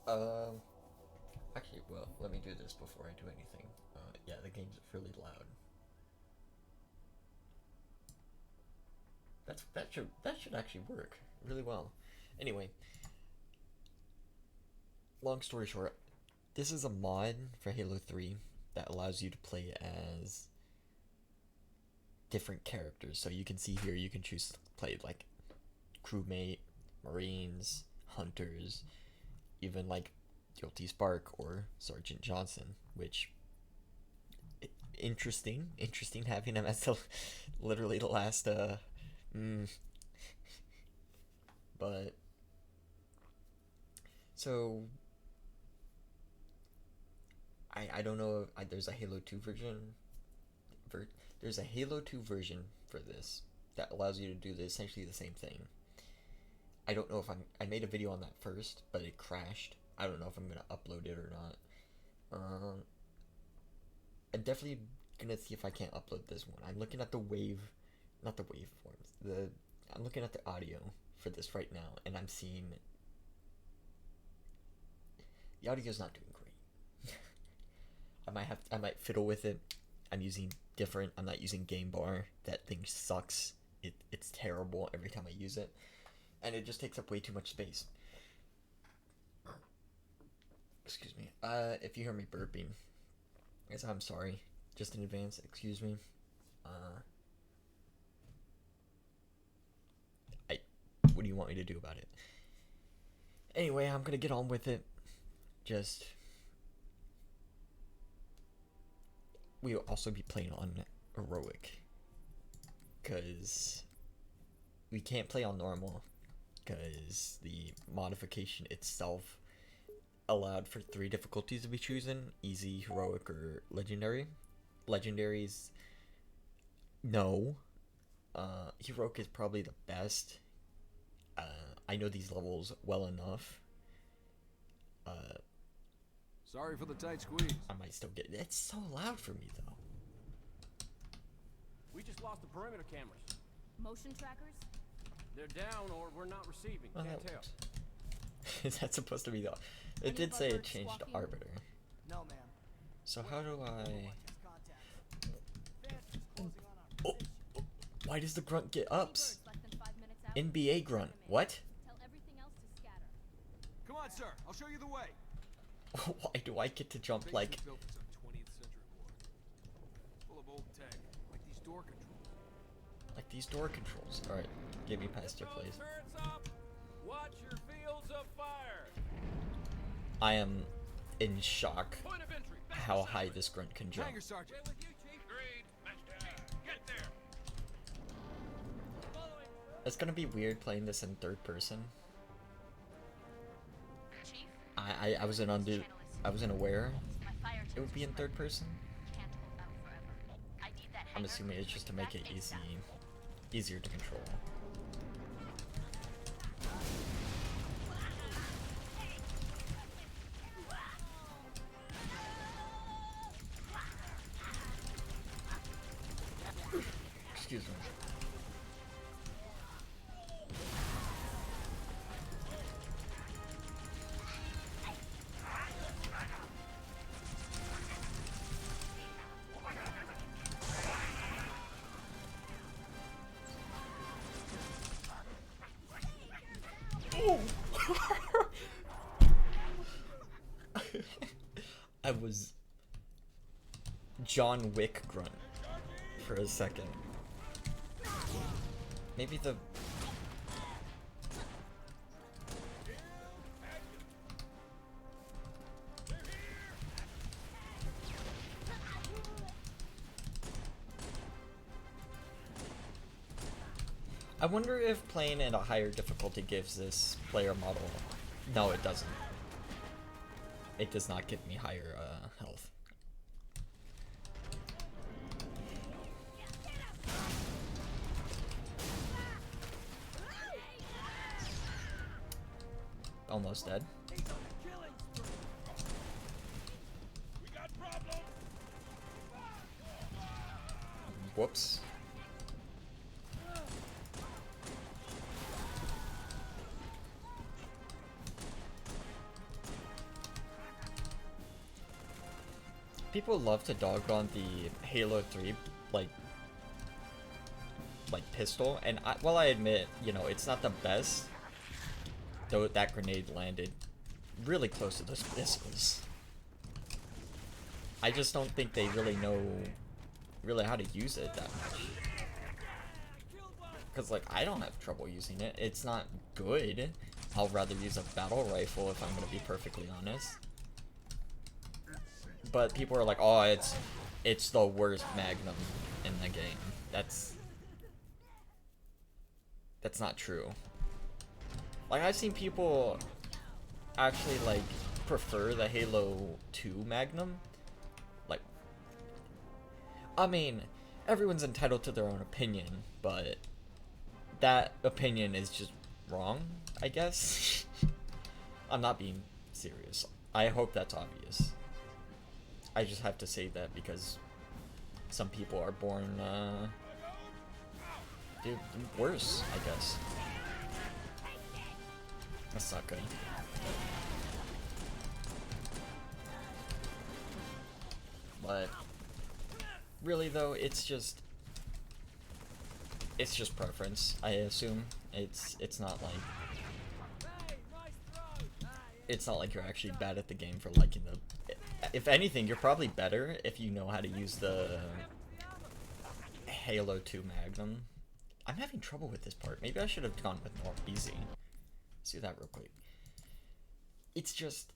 Um, actually, well, let me do this before I do anything. Yeah, the game's really loud. That should actually work really well. Anyway, long story short, this is a mod for Halo 3 that allows you to play as different characters. So you can see here, you can choose to play like crewmate, marines, hunters, even like Guilty Spark or Sergeant Johnson, which interesting having him as literally the last mm, but so I don't know if there's a Halo 2 version ver, there's a Halo 2 version for this that allows you to do essentially the same thing. I don't know if I made a video on that first, but it crashed. I don't know if I'm gonna upload it or not. I'm definitely gonna see if I can't upload this one. I'm looking at the not the waveforms. I'm looking at the audio for this right now, and I'm seeing the audio's not doing great. I might fiddle with it. I'm using different. I'm not using Game Bar. That thing sucks. It's terrible every time I use it, and it just takes up way too much space. Excuse me. If you hear me burping, guys, I'm sorry. Just in advance. Excuse me. I. What do you want me to do about it? Anyway, I'm gonna get on with it. Just. We'll also be playing on heroic, because we can't play on normal, because the modification itself allowed for 3 difficulties to be chosen: easy, heroic, or legendary. Legendaries, no. Heroic is probably the best. I know these levels well enough. Sorry for the tight squeeze. I might still get it. It's so loud for me though. We just lost the perimeter cameras. Motion trackers? They're down or we're not receiving. Well, Can't that tell. works. Is that supposed to be the? It Any did of our say it birds changed to squawking? arbiter. No, ma'am. So how do I? Contact. Advantage is closing on our Oh, position. why does the grunt get Any ups? birds less than 5 minutes out? NBA grunt. What? Tell everything else to scatter. Come on, sir. I'll show you the way. Why do I get to jump Base like? was built for some 20th century war. Full of old tech, like these door controls. Like these door controls. All right, get me past here, please. Turrets up. Watch your fields of fire. I am in shock Point of entry. how high this grunt can jump. Hangar sergeant. Stay with you, Chief. Agreed. Get there. Following. It's gonna be weird playing this in third person. Chief? I wasn't I wasn't aware My fire it would be in third person. can't hold out forever. I need that I'm hangar assuming it's just to make it back easier to control. Excuse me. I was John Wick grunt for a second. Maybe the I wonder if playing at a higher difficulty gives this player model. No, it doesn't. It does not give me higher health. Almost dead. Whoops. People love to dog on the Halo 3 like pistol, and while I admit, you know, it's not the best, though that grenade landed really close to those missiles. I just don't think they really know how to use it that much. Cause like I don't have trouble using it. It's not good. I'll rather use a battle rifle if I'm gonna be perfectly honest. But people are like, oh, it's the worst Magnum in the game. That's not true. Like, I've seen people actually like prefer the Halo 2 Magnum. Like, I mean, everyone's entitled to their own opinion, but that opinion is just wrong, I guess. I'm not being serious. I hope that's obvious. I just have to say that because some people are born, dude, worse, I guess. That's not good. But really though, it's just preference, I assume. It's not like you're actually bad at the game for liking the. If anything, you're probably better if you know how to use the Halo 2 Magnum. I'm having trouble with this part. Maybe I should have gone with more easy. Let's do that real quick. It's just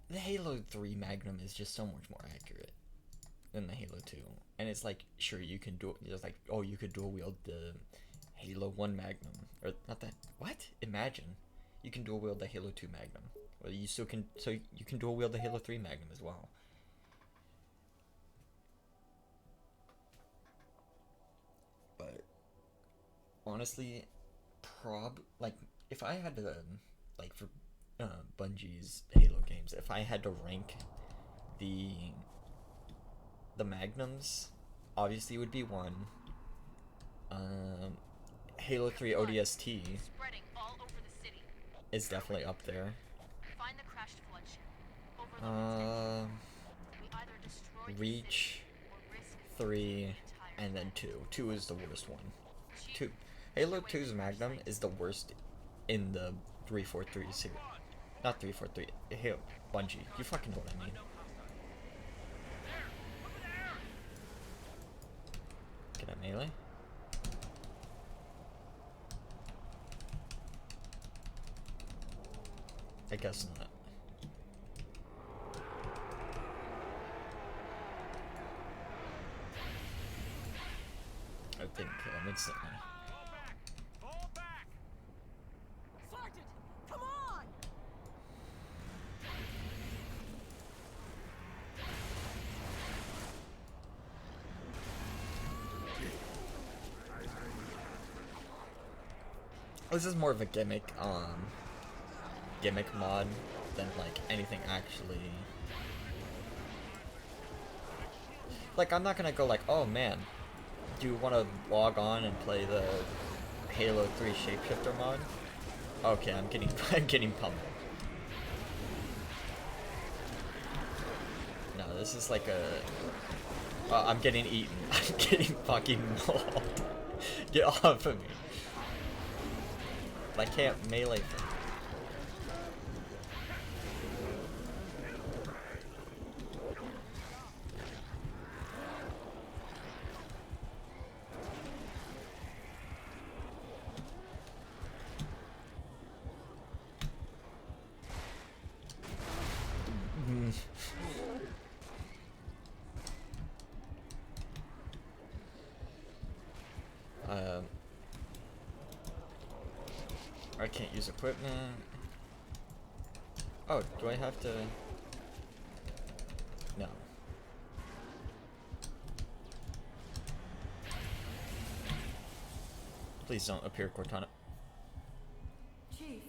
the Halo 3 Magnum is just so much more accurate than the Halo 2. And it's like, sure, you can do it. It's like, oh, you could dual wield the Halo 1 Magnum. Or not that. What? Imagine. You can dual wield the Halo 2 Magnum. Well, you still can. So you can dual wield the Halo 3 Magnum as well. But honestly, like if I had to like for Bungie's Halo games, if I had to rank the Magnums, obviously it would be 1. Halo 3 ODST Spreading all over the city. is definitely up there. Find the crashed flood ship. Overlook we either destroy the Reach, city or risk 3, the entire and then planet. 2. 2 is the worst one. 2. Halo 2's Magnum is the worst in the 343 series. Not 343. Halo Bungie. You fucking know what I mean. Get a melee? I guess not. I think kill him instantly. Fall back! Sergeant, come on! This is more of a gimmick mod than like anything actually. Like, I'm not gonna go like, oh man, do you want to log on and play the Halo 3 Shapeshifter mod? Okay, I'm getting pummeled. No, this is like a. I'm getting eaten. I'm getting fucking mauled. Get off of me. I can't melee from. I can't use equipment. Oh, do I have to? No. Please don't appear Cortana. Chief,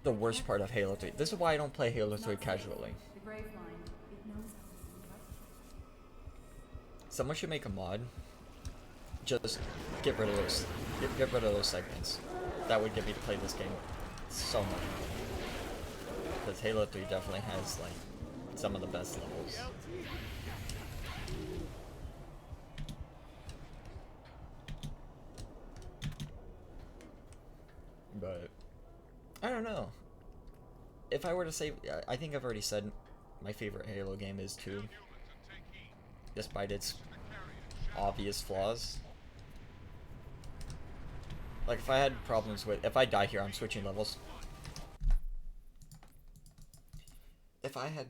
The worst part of Halo 3. This is why I don't play Halo 3 casually. the Graveline, it knows how to. Someone should make a mod. Just get rid of those. Get rid of those segments. That would get me to play this game so much more. Because Halo 3 definitely has like some of the best levels. But I don't know. If I were to say, I think I've already said my favorite Halo game is 2, despite its obvious flaws. Like, if I had problems with, if I die here, I'm switching levels. If I had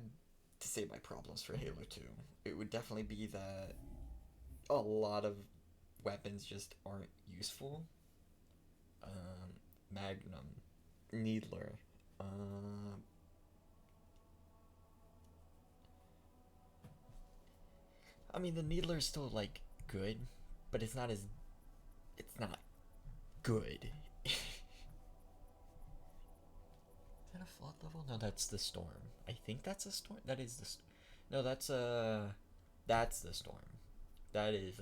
to say my problems for Halo 2, it would definitely be that a lot of weapons just aren't useful. Magnum, Needler, I mean, the Needler is still, like, good, but it's not good. Is that a flood level? No, that's the storm. I think that's a storm. That is the no, that's the storm. That is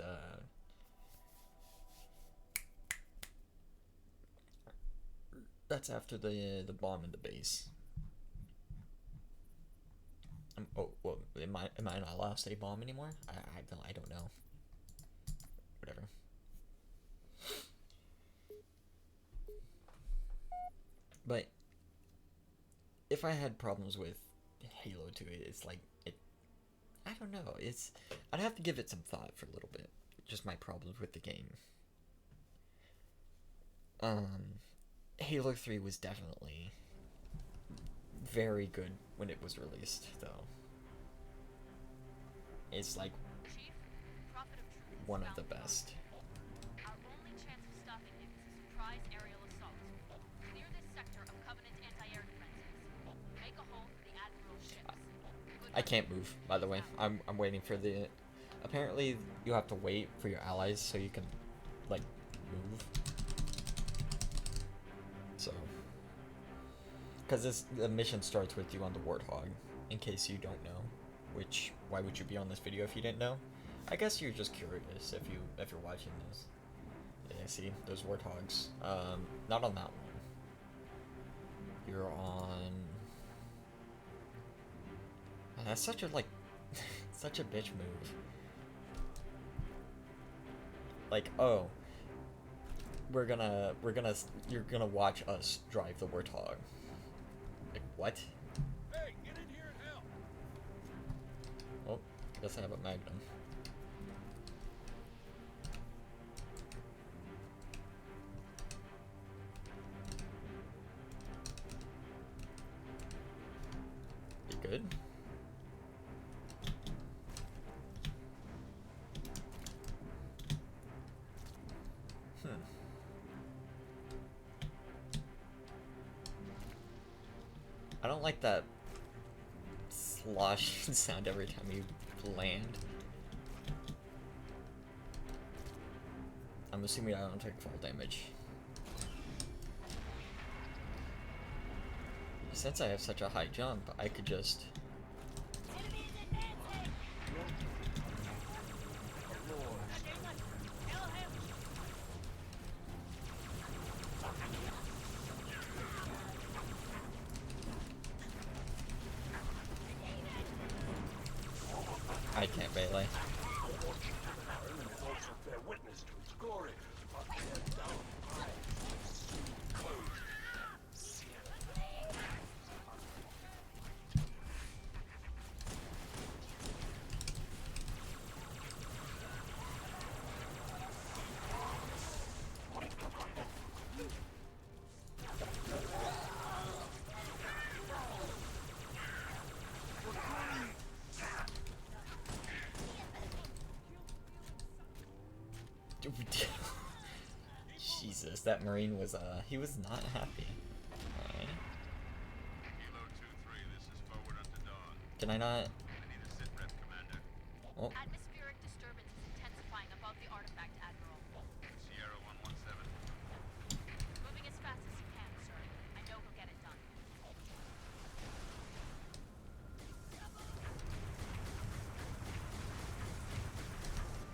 that's after the bomb in the base. Oh, well, am I not allowed to say bomb anymore? I don't know. Whatever. But if I had problems with Halo 2, it's like I don't know. I'd have to give it some thought for a little bit. Just my problems with the game. Halo 3 was definitely very good when it was released, though. It's like Chief, Prophet of Truth is one of found the in best. Our only chance of stopping him is a surprise aerial assault. Clear this sector of Covenant anti-air defenses. Make a hole for the Admiral's ships. I can't move, by the way. I'm waiting for the. Apparently, you have to wait for your allies so you can, like, move. So, because the mission starts with you on the Warthog, in case you don't know. Which, why would you be on this video if you didn't know? I guess you're just curious if you're watching this. Yeah, see those Warthogs. Not on that one. You're on. Man, that's such a such a bitch move. Like, oh, you're gonna watch us drive the Warthog. Like, what? Hey, get in here and help! Oh, guess I have a Magnum. You good? I don't like that slosh sound every time you land. I'm assuming I don't take fall damage. Since I have such a high jump, I could just... I can't melee. Jesus, that Marine was, he was not happy. Alright. Can I not? Oh. Atmospheric disturbance is intensifying above the artifact, Admiral. Sierra 117. Moving as fast as you can, sir. I know he'll get it done.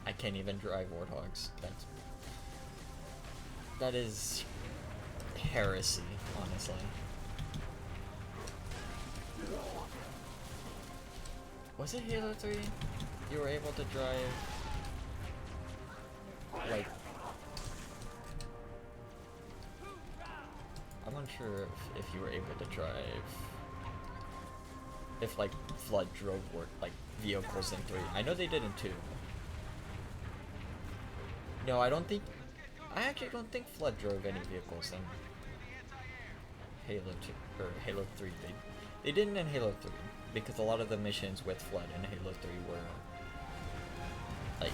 I can't even drive Warthogs. That is heresy, honestly. Was it Halo 3? You were able to drive like I'm unsure if you were able to drive if like Flood drove like vehicles in 3. I know they did in 2. No, I actually don't think Flood drove any vehicles in Halo 2 or Halo 3. They didn't in Halo 3 because a lot of the missions with Flood in Halo 3 were like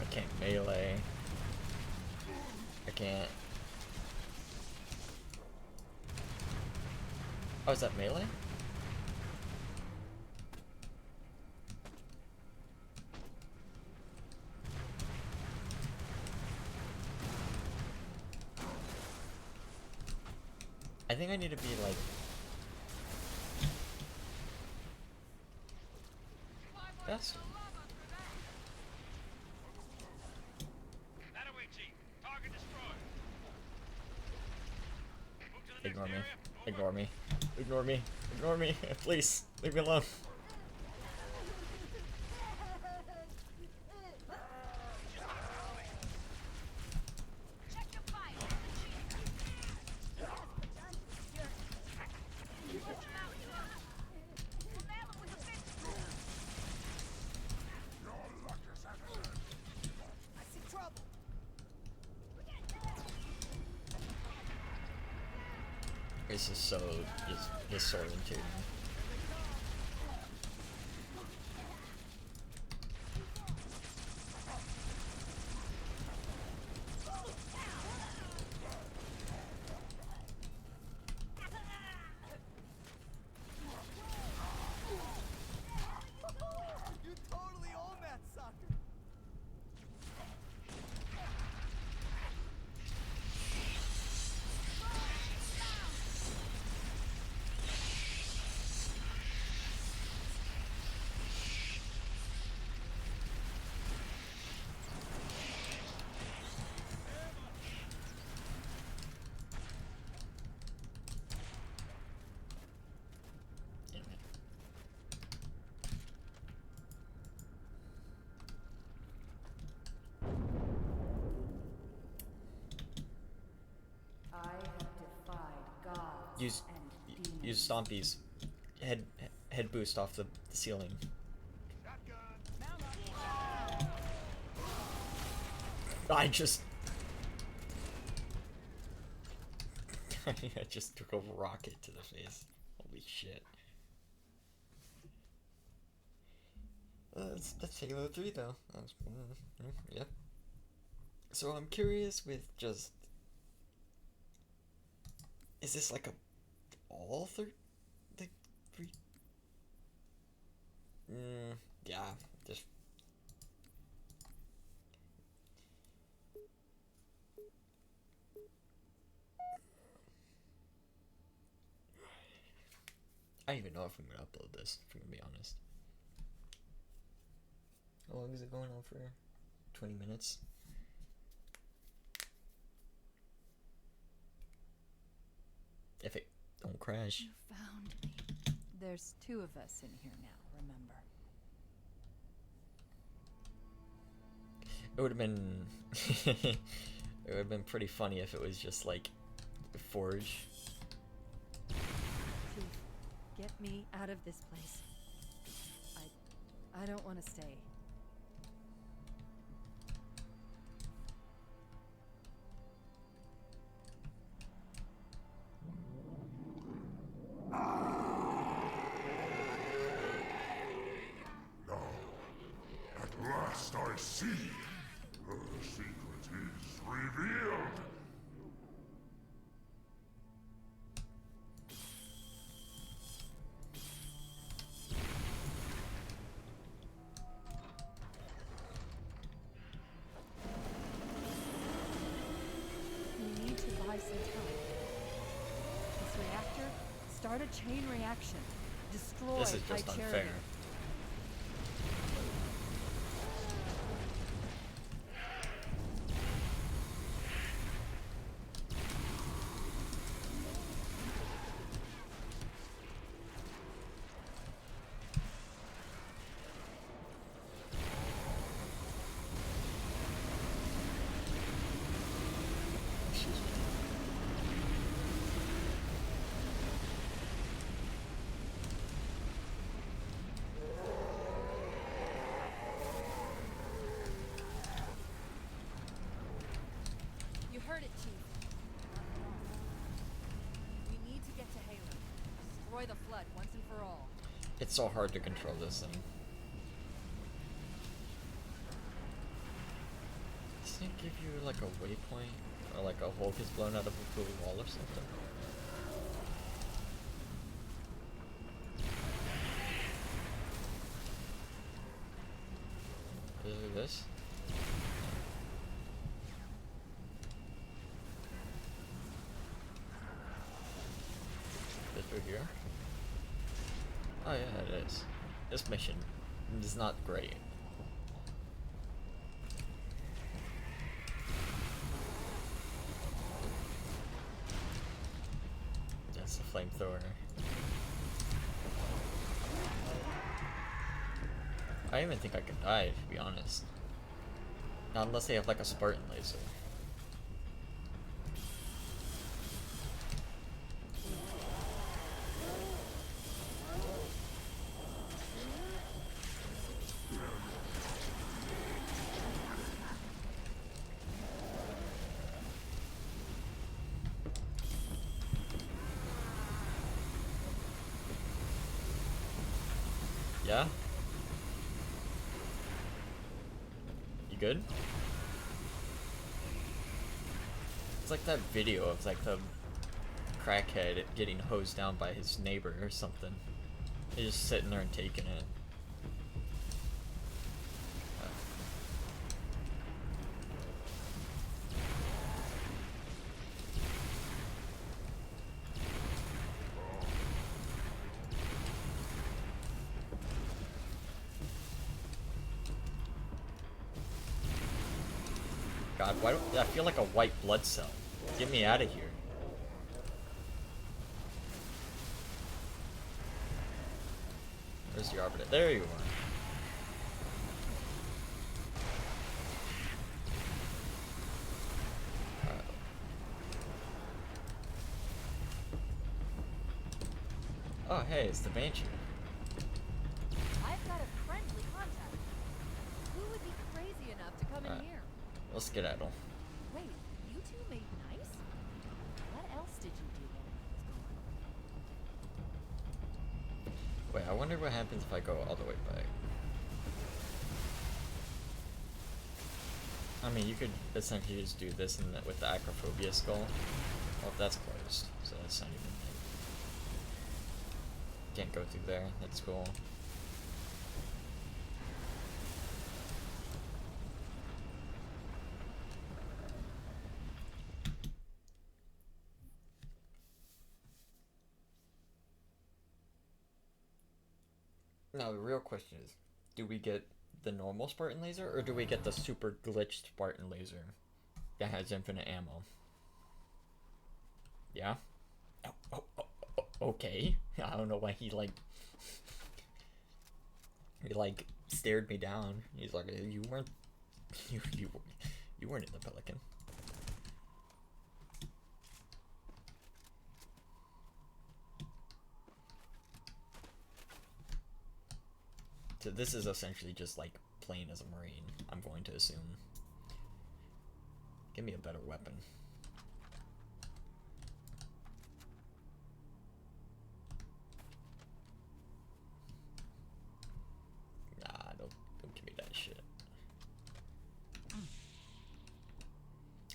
I can't melee. I can't. Oh, is that melee? I think I need to be like faster. Ignore me. Ignore me. Ignore me. Ignore me. Please, leave me alone. Check your fire. We'll nail him with a fist. I see trouble. This is so disorienting. You totally own that sucker. Damn it. I have defied gods Use and demons. use stompies. Head boost off the ceiling. I just I just took a rocket to the face. Holy shit. That's Halo 3 though. Yeah. So I'm curious with just is this like a all the 3? Yeah, just I don't even know if I'm gonna upload this, if I'm gonna be honest. How long is it going on for? 20 minutes? If it don't crash. You found me. There's 2 of us in here now, remember? It would have been it would have been pretty funny if it was just like Forge. Chief, get me out of this place. I don't want to stay. Now, at last I see her secret. is revealed. We need to buy some time. This reactor, start a chain reaction. Destroy This is just Hyperion. unfair. You heard it, Chief. We need to get to Halo. Destroy the flood once and for all. It's so hard to control this thing. Doesn't it give you like a waypoint? Or like a Hulk is blown out of a blue wall or something? Is it this? This right here? Oh yeah, it is. This mission is not great. That's a flamethrower. I don't even think I can die, to be honest. Not unless they have like a Spartan laser. Yeah? You good? It's like that video of like the crackhead getting hosed down by his neighbor or something. He's just sitting there and taking it. God, why do I feel like a white blood cell? Get me out of here. Where's the arbiter? There you are. Oh, hey, it's the Banshee. I've got a friendly contact. Who would be crazy enough to come in here? Let's skedaddle. Wait, you two made nice? What else did you do while I was gone? Wait, I wonder what happens if I go all the way back. I mean, you could essentially just do this and with the acrophobia skull. Oh, that's closed, so that's not even. Can't go through there. That's cool. Now the real question is, do we get the normal Spartan laser or do we get the super glitched Spartan laser that has infinite ammo? Yeah? Okay. I don't know why he stared me down. He's like, you weren't you weren't in the Pelican. So this is essentially just like playing as a Marine, I'm going to assume. Give me a better weapon. Nah, don't give me that shit.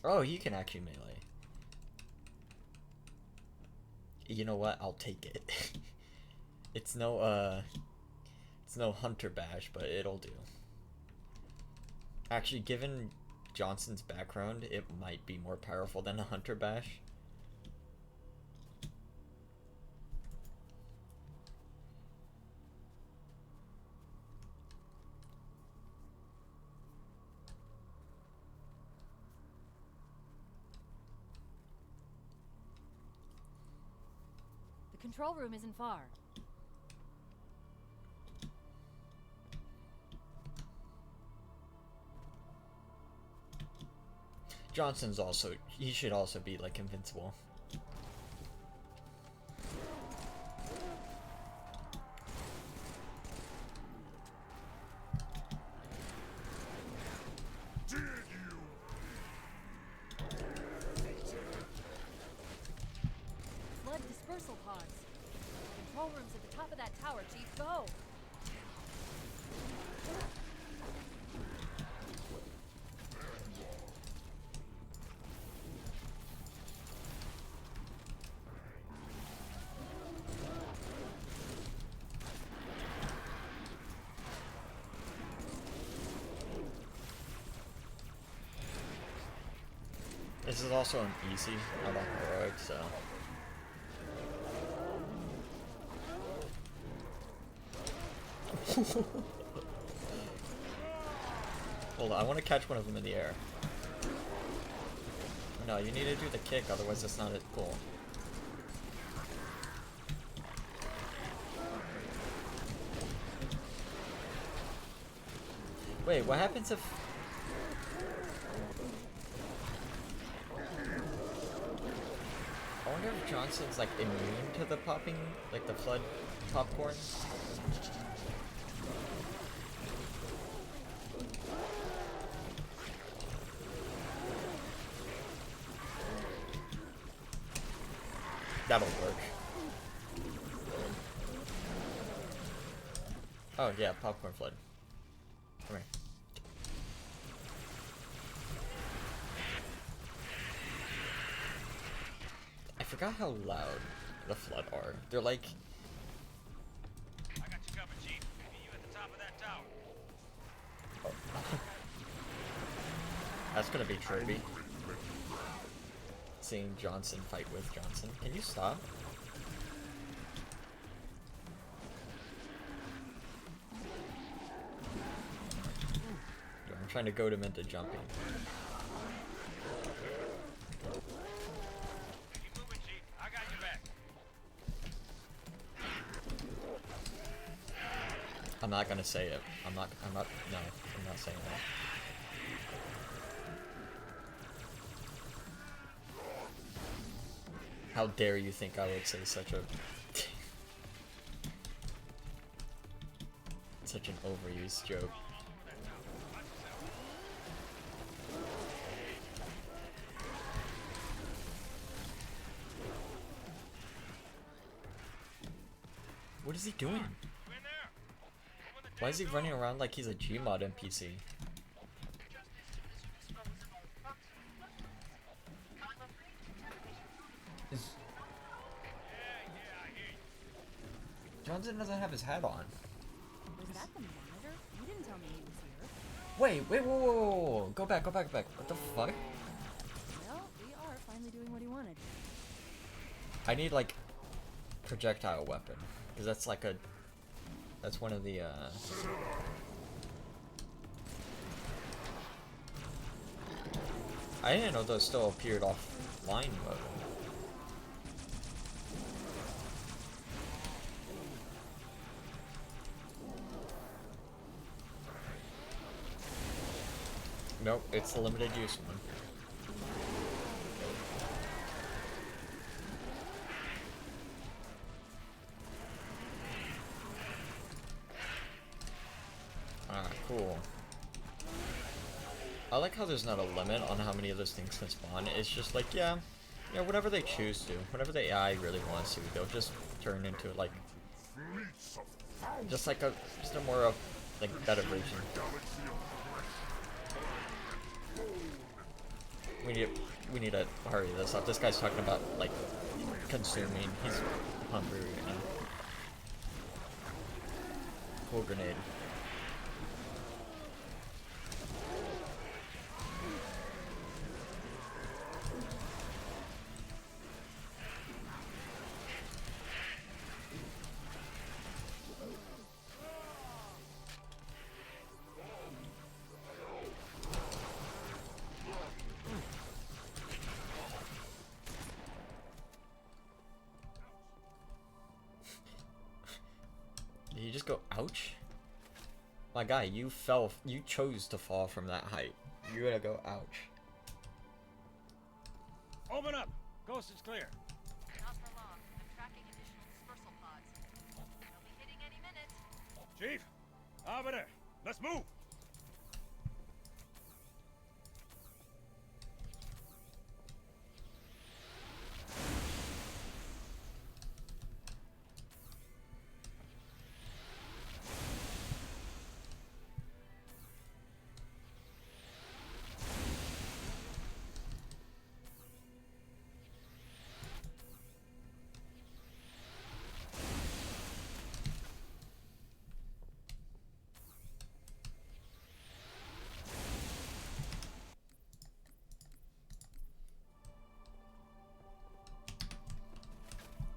Oh, you can actually melee. You know what? I'll take it. It's no hunter bash, but it'll do. Actually, given Johnson's background, it might be more powerful than a hunter bash. The control room isn't far. Johnson's also, he should also be like invincible. Did you? Flood dispersal pods. Control room's at the top of that tower, Chief. Go! This is also an easy, not on heroic, so. Hold on, I want to catch one of them in the air. No, you need to do the kick, otherwise it's not as cool. Wait, what happens if... I wonder if Johnson's like immune to the popping, like the flood popcorn. That'll work. Oh yeah, popcorn flood. Come here. I forgot how loud the flood are. They're like... I got you covered, Chief. Meet you at the top of that tower. Oh. That's gonna be trippy. Seeing Johnson fight with Johnson. Can you stop? I'm trying to goad him into jumping. Keep moving, Chief. I got your back. I'm not gonna say it. I'm not saying that. How dare you think I would say such a... such an overused joke. What is he doing? Why is he running around like he's a Gmod NPC? Johnson doesn't have his hat on. Was that the monitor? You didn't tell me he was here. Wait, whoa. Go back. What the fuck? Well, we are finally doing what he wanted. I need, like, projectile weapon. Because that's like a... That's one of the, I didn't know those still appeared offline mode. Nope, it's the limited use one. Ah, cool. I like how there's not a limit on how many of those things can spawn. It's just like, yeah, whatever they choose to. Whatever the AI really wants to, they'll just turn into, like, just like just a more of, like, better version. we need to hurry this up. This guy's talking about like consuming. He's hungry right now. Cool grenade. Did you just go ouch? My guy, you chose to fall from that height. You're gonna go ouch. Open up! Coast is clear. Not for long. I'm tracking additional dispersal pods. They'll be hitting any minute. Chief, over there. Let's move.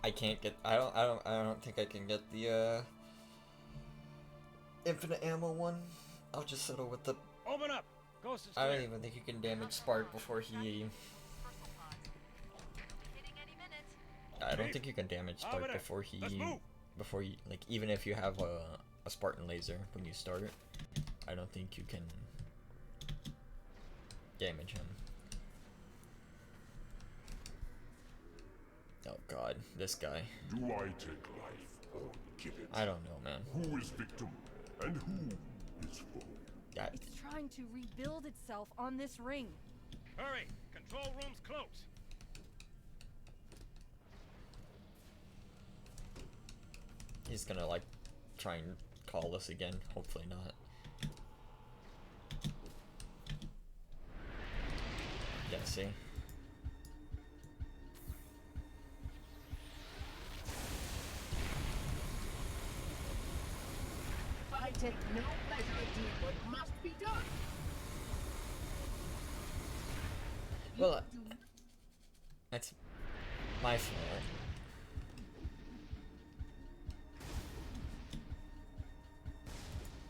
I can't get. I don't think I can get the infinite ammo one. I'll just settle with the. Open up. Coast is I clear. don't even think you can damage Spark before he. Dispersal pods. They'll be hitting any minute. I don't think you can damage Spark Over there. before he. Let's move. Before you, like, even if you have a Spartan laser when you start it, I don't think you can damage him. Oh god, this guy. Do I take life or give it? I don't know, man. Who is victim and who is foe? Yeah, It's trying to rebuild itself on this ring. Hurry. Control room's close. he's gonna like try and call us again. Hopefully not. Yeah, see? I take no pleasure in doing what must be done. Well, that's my fault.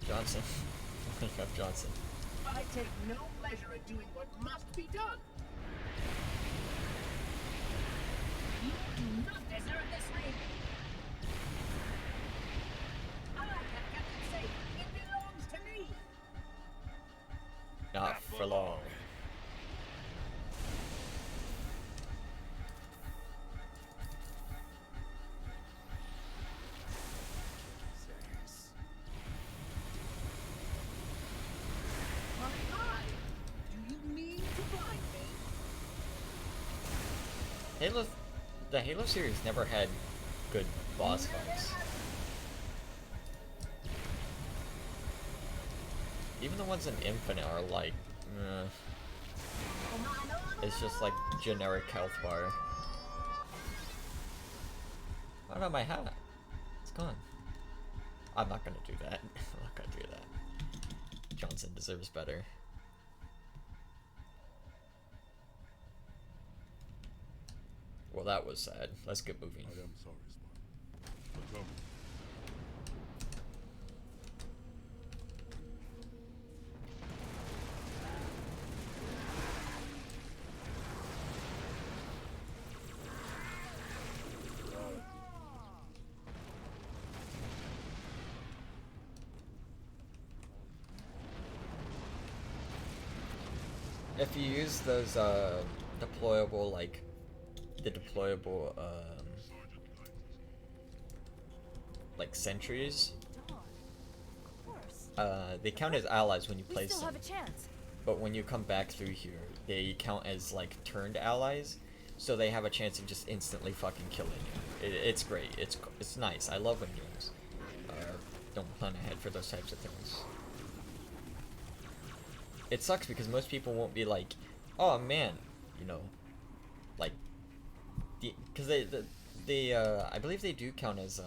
Johnson. Pick up Johnson. I take no pleasure in doing what must be done. You do not deserve this ring. I have kept it safe. It belongs to me. Not for long. My eye. Do you mean to blind me? The Halo series never had good boss fights. Even the ones in Infinite are like, it's just like generic health bar. Oh no, my hat. It's gone. I'm not gonna do that. I'm not gonna do that. Johnson deserves better. Well, that was sad. Let's get moving. I am sorry, Spark. But tell me, If you use those deployable, like the deployable like sentries, Dawn. Of course. they count as allies when you We place still them. have a chance. But when you come back through here, they count as like turned allies, so they have a chance of just instantly fucking killing you. It's great. It's nice. I love when games don't plan ahead for those types of things. It sucks because most people won't be like, oh man, you know, like, because I believe they do count as,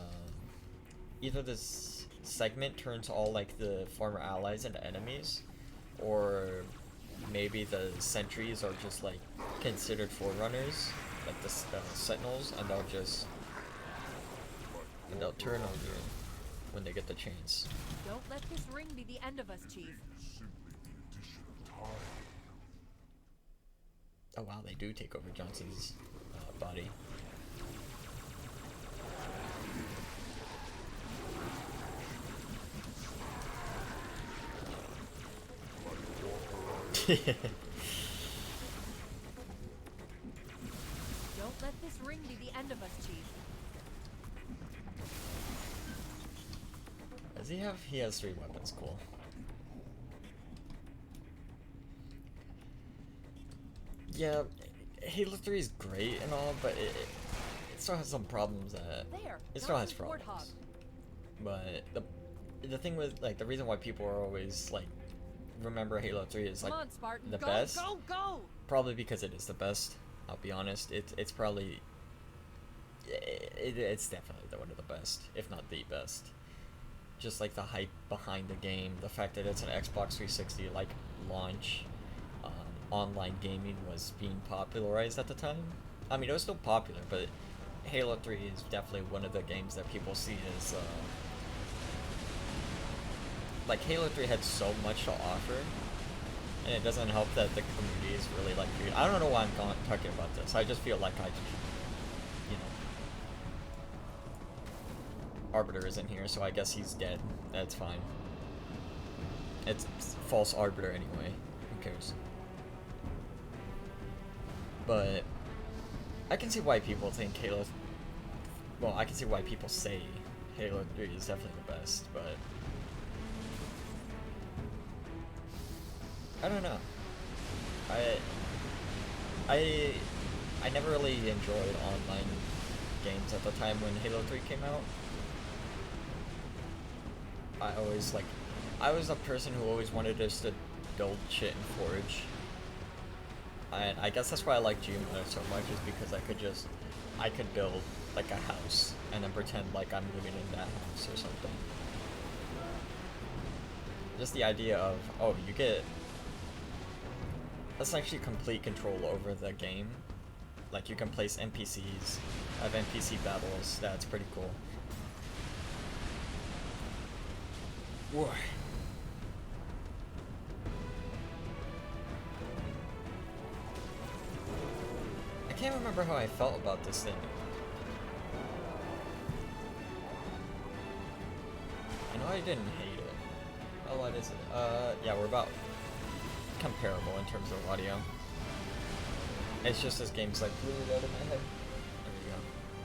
either this segment turns all, like, the former allies into enemies, or maybe the sentries are just, like, considered forerunners, like the sentinels, and they'll turn on you when they get the chance. Don't let this ring be the end of us, Chief. Simply the addition of time. Oh wow, they do take over Johnson's body. Don't let this ring be the end of us, Chief. Does he have? He has 3 weapons. Cool. Yeah, Halo 3 is great and all, but it still has some problems that it still has problems. But the thing with, like, the reason why people are always like remember Halo 3 is like the best, Go! probably because it is the best. I'll be honest. It's probably it's definitely one of the best, if not the best. Just like the hype behind the game, the fact that it's an Xbox 360 like launch. Online gaming was being popularized at the time. I mean, it was still popular, but Halo 3 is definitely one of the games that people see as, like, Halo 3 had so much to offer, and it doesn't help that the community is really, like, weird. I don't know why I'm talking about this. I just feel like you know, Arbiter isn't here, so I guess he's dead. That's fine. It's false Arbiter anyway. Who cares? But I can see why people think Halo. Well, I can see why people say Halo 3 is definitely the best, but I don't know. I never really enjoyed online games at the time when Halo 3 came out. I was a person who always wanted us to build shit in Forge. And I guess that's why I like Gmod so much, is because I could build like a house and then pretend like I'm living in that house or something. Just the idea of, oh, you get essentially complete control over the game. Like, you can place NPCs, have NPC battles. That's pretty cool. Whoa. I can't remember how I felt about this thing. I know I didn't hate it. Oh, what is it? Yeah, we're about comparable in terms of audio. It's just this game's like really out of my head. There we go.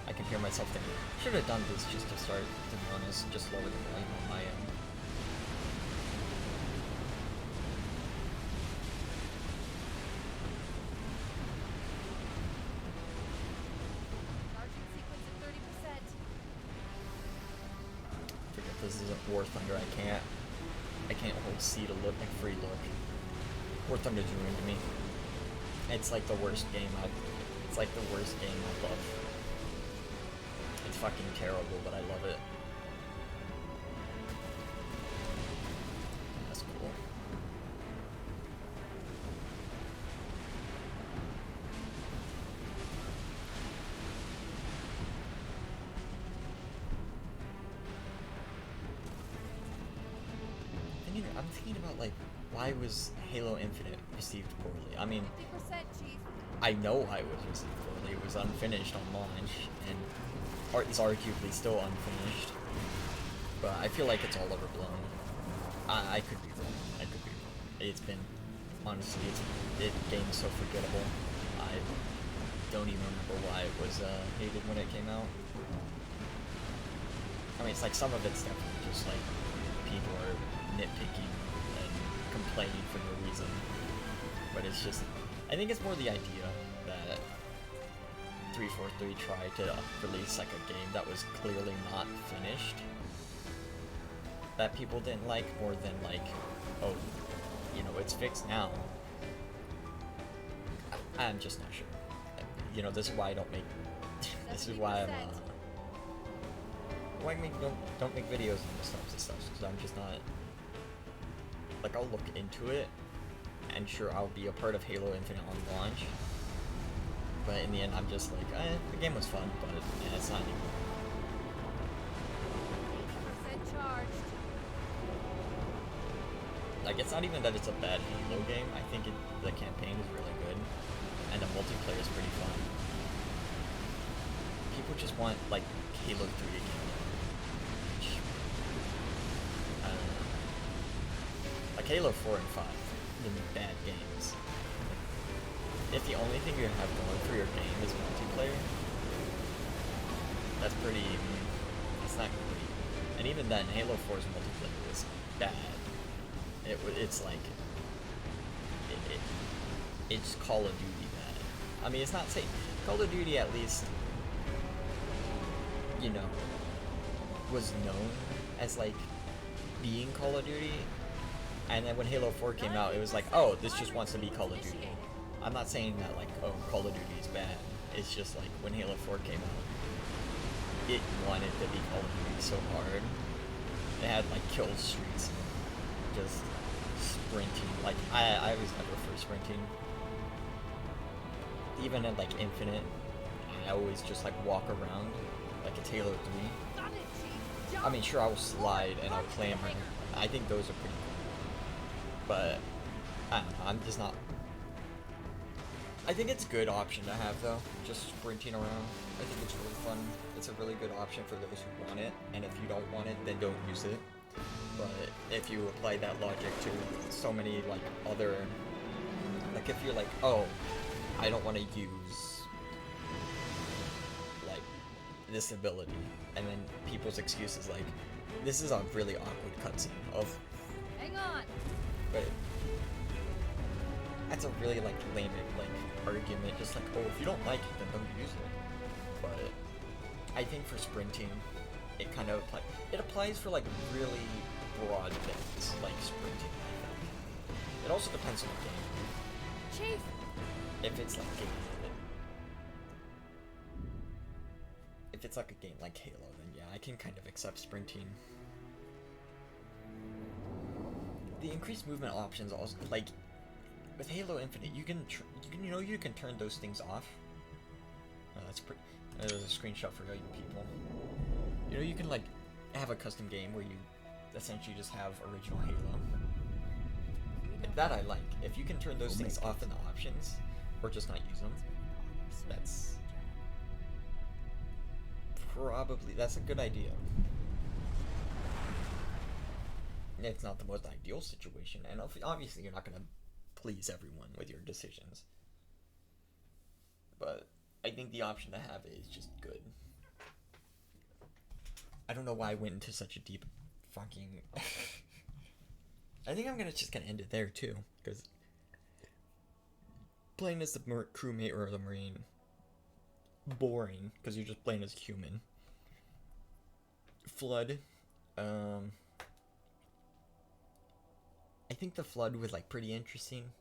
I can hear myself thinking. Should have done this just to start, to be honest. Just lower the volume on my end. This isn't War Thunder. I can't hold C to look like free look. War Thunder's ruined me. It's like the worst game I love. It's fucking terrible, but I love it. That's cool. I'm thinking about, like, why was Halo Infinite received poorly? I mean, 50%, Chief. I know why it was received poorly. It was unfinished on launch, and it's arguably still unfinished. But I feel like it's all overblown. I could be wrong. I could be wrong. It's been, honestly, it game's so forgettable. I don't even remember why it was hated when it came out. I mean, it's like some of it's definitely just like people are nitpicking and complaining for no reason, but it's just, I think it's more the idea that 343 tried to release like a game that was clearly not finished that people didn't like, more than like, oh, you know, it's fixed now. I'm just not sure. You know, this is why I don't make. This is why I'm. Why I don't make videos and stuff because I'm just not. Like, I'll look into it, and sure, I'll be a part of Halo Infinite on launch. But in the end, I'm just like, the game was fun, but yeah, it's not anymore. 80% charged. Like, it's not even that it's a bad Halo game. I think the campaign is really good, and the multiplayer is pretty fun. People just want, like, Halo 3 again. Which, I don't know. Like, Halo 4 and 5, the bad games. If the only thing you have going for your game is multiplayer, that's pretty, it's not great. And even then, Halo 4's multiplayer is bad. It's like, it's Call of Duty bad. I mean, it's not saying, Call of Duty at least, you know, was known as like, being Call of Duty, and then when Halo 4 came out, it was like, oh, this just wants to be Call of Duty. I'm not saying that like, oh, Call of Duty is bad. It's just like, when Halo 4 came out, it wanted to be Call of Duty so hard. It had like kill streaks, just sprinting. Like, I was never for sprinting. Even at like Infinite, I always just like walk around like it's Halo 3. I mean, sure, I will slide and I'll clamber. I think those are pretty cool. But, I don't know, I'm just not... I think it's a good option to have, though, just sprinting around. I think it's really fun. It's a really good option for those who want it, and if you don't want it, then don't use it. But if you apply that logic to so many, like, other... Like, if you're like, oh, I don't want to use, like, this ability, and then people's excuse is like, this is a really awkward cutscene of... Hang on! But that's a really, like, lame, like, argument, just like, oh, if you don't like it, then don't use it. But I think for sprinting, it kind of it applies for, like, really broad things, like sprinting, I think. It also depends on the game. Chief! If it's like if it's like a game like Halo, then yeah, I can kind of accept sprinting. The increased movement options also, like, with Halo Infinite, you can turn those things off. Oh, that's pretty. There's a screenshot for all you people. You know, you can like have a custom game where you essentially just have original Halo. That I like. If you can turn those things off in the options, or just not use them, that's a good idea. It's not the most ideal situation, and obviously you're not going to please everyone with your decisions. But I think the option to have it is just good. I don't know why I went into such a deep fucking... I think I'm just gonna end it there too, because playing as the crewmate or the Marine, boring, because you're just playing as a human. Flood, I think the Flood was like pretty interesting.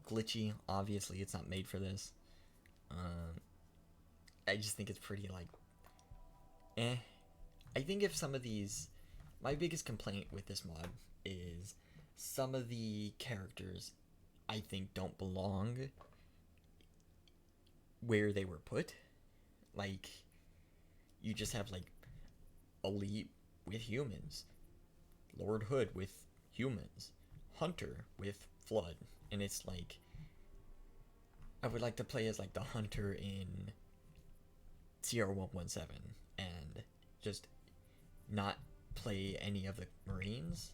Glitchy, obviously, it's not made for this. I just think it's pretty like, I think if some of these, my biggest complaint with this mod is some of the characters I think don't belong where they were put. Like, you just have like Elite with humans, Lord Hood with humans, Hunter with Flood, and it's like, I would like to play as like the Hunter in CR117 and just not play any of the Marines.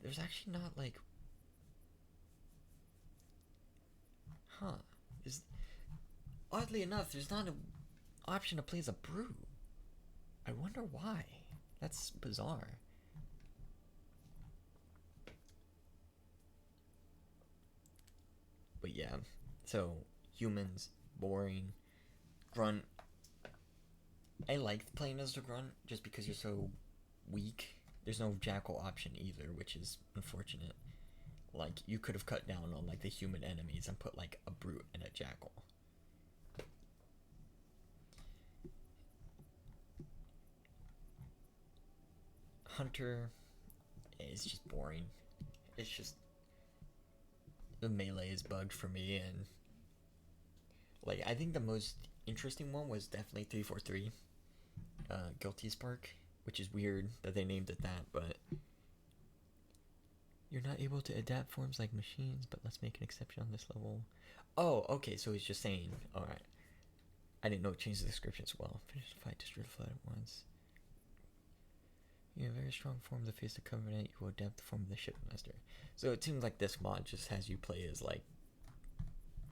There's actually not like, oddly enough, there's not an option to play as a Brute. I wonder why. That's bizarre. But yeah, so humans, boring. Grunt, I like playing as the Grunt just because you're so weak there's no jackal option either, which is unfortunate. Like, you could have cut down on like the human enemies and put like a brute and a jackal. Hunter is just boring. It's just the melee is bugged for me, and like I think the most interesting one was definitely 343, Guilty Spark, which is weird that they named it that, but you're not able to adapt forms like machines, but let's make an exception on this level. Oh, okay, so he's just saying, alright. I didn't know it changed the description as well. Finish the fight, destroy the flood at once. You have a very strong form to face the Covenant, you will adapt the form of the Shipmaster. So it seems like this mod just has you play as like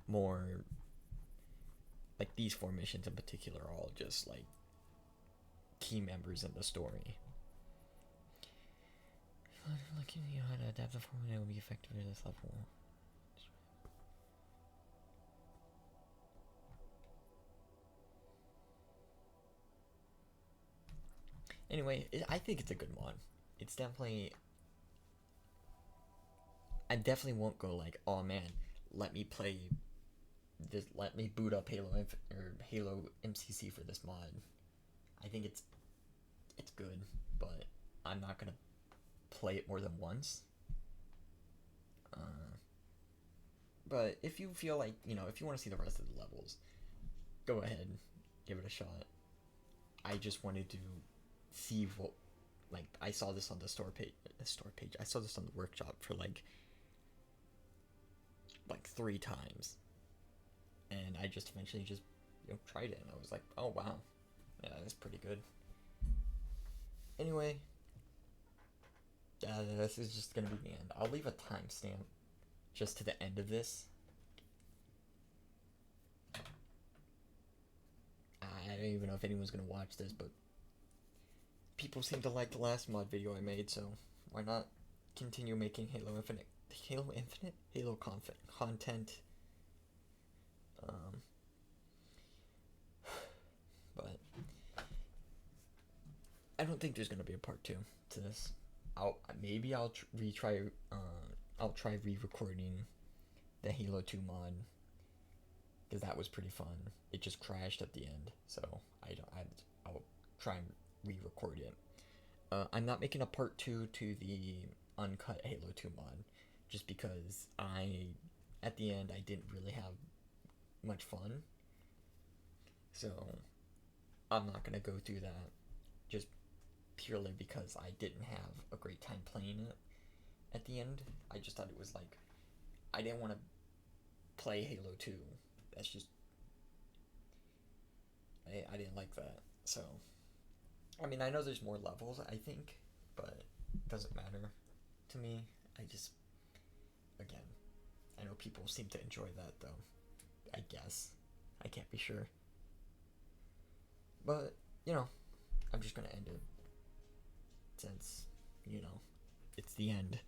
more, like these four missions in particular are all just like key members in the story. Looking at you how to adapt the form that will be effective at this level. Anyway, I think it's a good mod. It's definitely... I definitely won't go like, oh man, let me play this, let me boot up Halo MCC for this mod. I think it's good, but I'm not gonna play it more than once. But if you feel like, you know, if you want to see the rest of the levels, go ahead, give it a shot. I just wanted to see what, like, I saw this on the store page, I saw this on the workshop for like 3 times, and I just eventually just, you know, tried it, and I was like, oh wow, yeah, that's pretty good. Anyway, this is just gonna be the end. I'll leave a timestamp just to the end of this. I don't even know if anyone's gonna watch this, but people seem to like the last mod video I made, so why not continue making Halo Infinite content. But I don't think there's gonna be a part 2 to this. I'll try re-recording the Halo 2 mod, because that was pretty fun. It just crashed at the end, so I'll try and re-record it. I'm not making a part 2 to the uncut Halo 2 mod, just because at the end, I didn't really have much fun. So, I'm not gonna go through that, just purely because I didn't have a great time playing it at the end. I just thought it was like, I didn't want to play Halo 2. That's just, I didn't like that. So, I mean, I know there's more levels, I think, but it doesn't matter to me. Again, I know people seem to enjoy that, though. I guess. I can't be sure. But, you know, I'm just gonna end it, since, you know, it's the end.